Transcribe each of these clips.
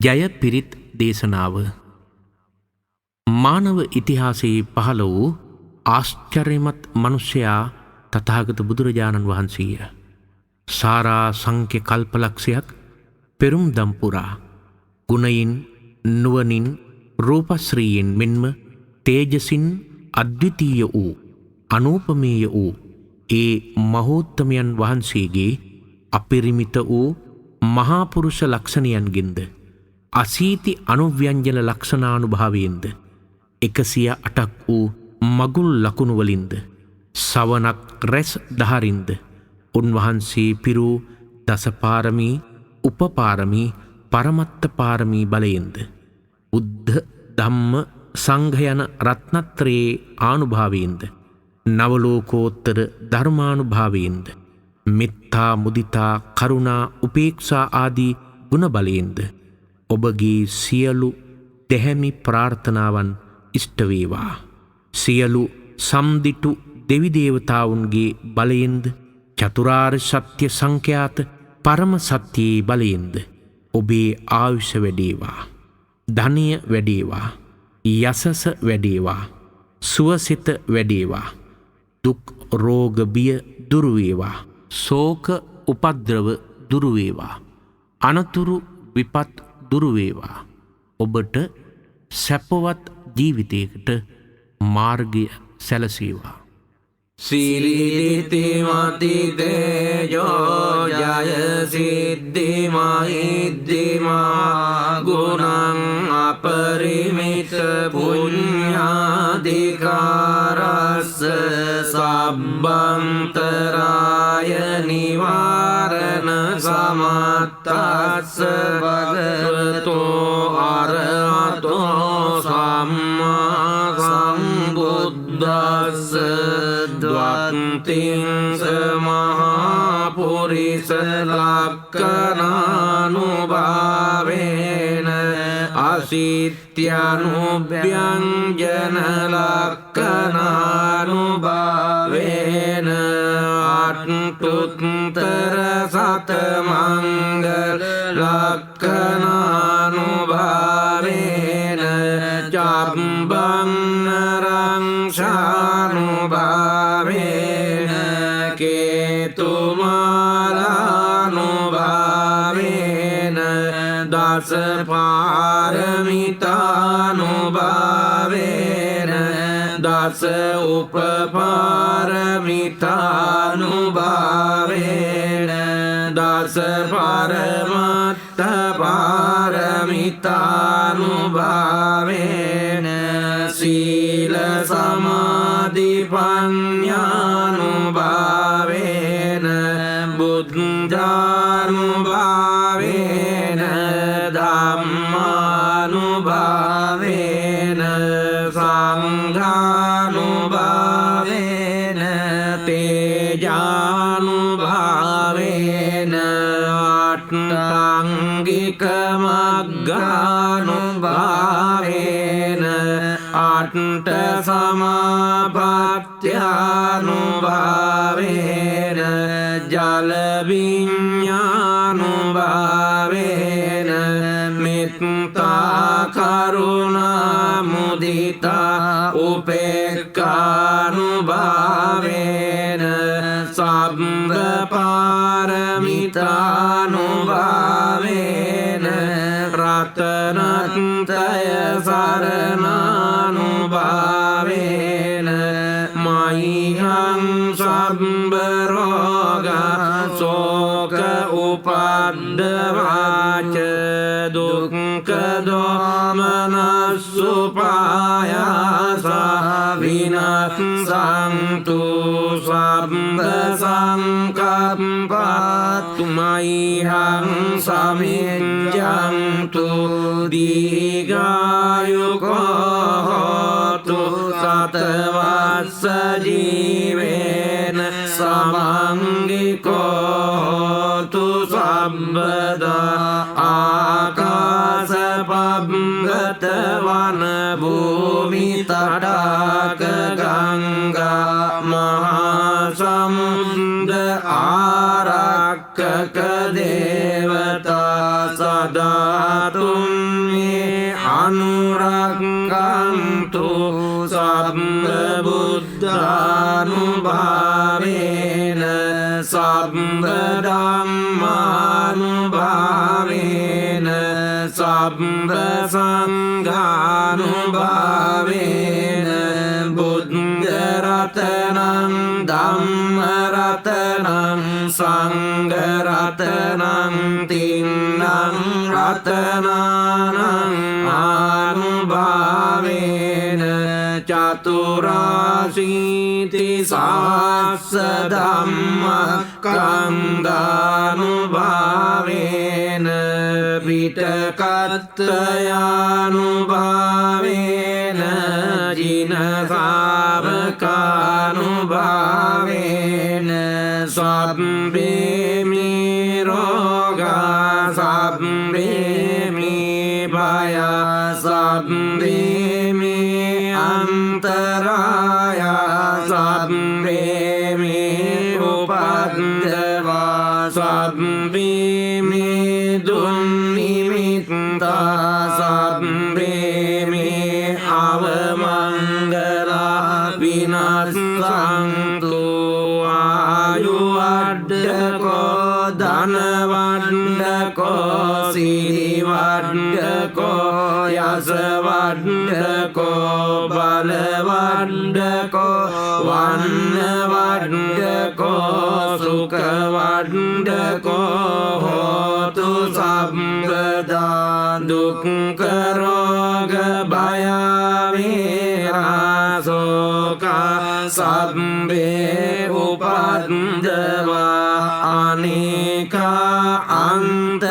ජය පිරිත් දේශනාව මානව ඉතිහාසයේ පහළ වූ ආශ්චර්යමත් මනුෂ්‍යයා තථාගත බුදුරජාණන් වහන්සේය. සාරා සංඛ්‍ය කල්පලක්ෂයක් පෙරුම් දම් පුරා ගුණයින් නුවණින් රූපශ්‍රීයෙන් මෙන්ම තේජසින් අද්විතීය වූ අනූපමේය වූ ඒ මහෝත්තමයන් වහන්සේගේ අපරිමිත වූ මහා පුරුෂ ලක්ෂණයන්ගෙන්ද අසීති අනුව්‍යංජන ලක්ෂණානුභාවයෙන්ද 108ක් වූ මගුල් ලකුණු වලින්ද සවනක් රැස් දහරින්ද උන්වහන්සේ පිරූ දසපාරමී උපපාරමී පරමත්ත පාරමී බලයෙන්ද බුද්ධ ධම්ම සංඝ යන රත්නත්‍රයේ ආනුභාවයෙන්ද නවලෝකෝත්තර ධර්මානුභාවයෙන්ද මෙත්තා මුදිතා කරුණා උපේක්ෂා ආදී ගුණ බලයෙන්ද ඔබගේ සියලු දැහැමි ප්‍රාර්ථනාවන් ඉෂ්ට වේවා. සියලු සම්දිටු දෙවි දේවතාවුන්ගේ බලයෙන්ද චතුරාර්ය සත්‍ය සංඛ්‍යාත පරම සත්‍යයේ බලයෙන්ද ඔබේ ආයුෂ වැඩේවා. ධනය වැඩේවා. යසස වැඩේවා. සුවසිත වැඩේවා. දුක් රෝග බිය දුරු වේවා. ශෝක උපද්‍රව දුරු වේවා. අනතුරු විපත් දුරු වේවා. ඔබට සැපවත් ජීවිතයකට මාර්ගය සැලසේවා. සීලිතිමති තේජෝ ජය සිද්ධි මහිද්දිමා ගුණං අපරිමිත පුඤ්ඤාධිකාරස්ස සබ්බන්තරාය නිවාරණ සමත්තස්ස භගවතෝ අරහතෝ සම්මා සම්බුද්දස්ස ද්වත්තිං මහා පුරිස ලක්ඛනානුභාවේන අසිත්‍යනුභ්‍යංජන ලක්ඛනානුභාවේන අට්ඨුත්තර සතමංගල ලක්ඛනානුභාවේන චබ්බං නරං ශානුභාවේන කේතුමාලානුභාවේන දස පාරමිතානුභාවේන දස උපපාරමිතානුභාවේන දස පරමත්ත පාරමිතානුභාවේන සීල සමාධි පඤ්ඤානුභාවේන බුද්ධානුභාවේන ධම්මානුභාවේන සංඝානුභාවේන තේජානුභාවේන අට්ඨාංගික මග්ගානුභාවේන අට්ඨ සමාපත්ත්‍යානුභාවේන ජල විඤ්ඤානුභාවේන මෙත්තා කරුණා මුදිතා උපේක්ඛානුභාවේන සබ්බ පාරමිතානුභාවේන රතනත්‍රය සරණානුභාවේන මයිහං සබ්බ රෝග ශෝක උපද්දවාච දුක්ඛ දෝමනස්සුපායාස විනස්සන්තු සබ්බ සංකප්පත්තු මයිහං සමිඤ්ඤන්තු දීඝායුකෝ හෝතු සතවස්ස ජීවේන සමංගිකෝ හෝතු සම්බදා ආකාශ පබ්බත වන භූමි තටාක ගංගා මහා සමුද්ද ආරක්කක දේවතා සදා ධාතුන් මේ අනුරක්ඛන්තු සබ්බ බුද්ධානුභාවේන සබ්බ ධම්මානුභාවේන සබ්බ සංඝානුභාවේන බුද්ධ රතනං ධම්ම රතනං සංඝ රතනං තින්නං රතනානං ආනුභාවේන චතුරාසීති සහස්ස ධම්මස්කන්ධානුභාවේන පිටකත්තයානුභාවේන ජින ශාවකානුභාවේන සබ්බේ මේ රෝගා සබ්බේ මේ භය සබ්බේ මේ අන්තරාය සබ්බේ මේ උපද්දවා සබ්බේ මේ දුන්නිමිත්තා සබ්බේ මේ අවමංගලා විනස්සන්තු ආයුවඩ්ඩකෝ ධනවඩ්ඩකෝ සිරිවඩ්ඩකෝ යසවඩ්ඩකෝ බලවඩ්ඩකෝ වන්නවඩ්ඩකෝ සුඛවඩ්ඩකෝ හෝතු සම්පදා දුක්ඛරෝග භය වේරාසෝකා සබ්බේ උපද්දවා අනේකා අන්තරායාපි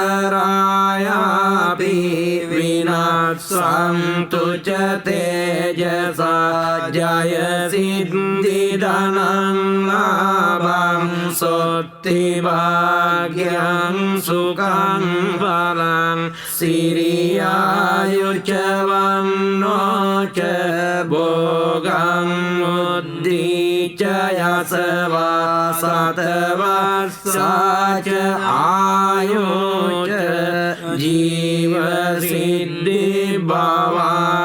විනාසන්තු ච තේජසා ජය සිද්ධි ධනං ලාභං සොත්ති භාග්‍යං සුඛං බලං සිරියායුච වන්නෝ ච භෝගං උද්ධිච යසවා සතවස්සාච ආයුච ජීව සිද්ධි භවා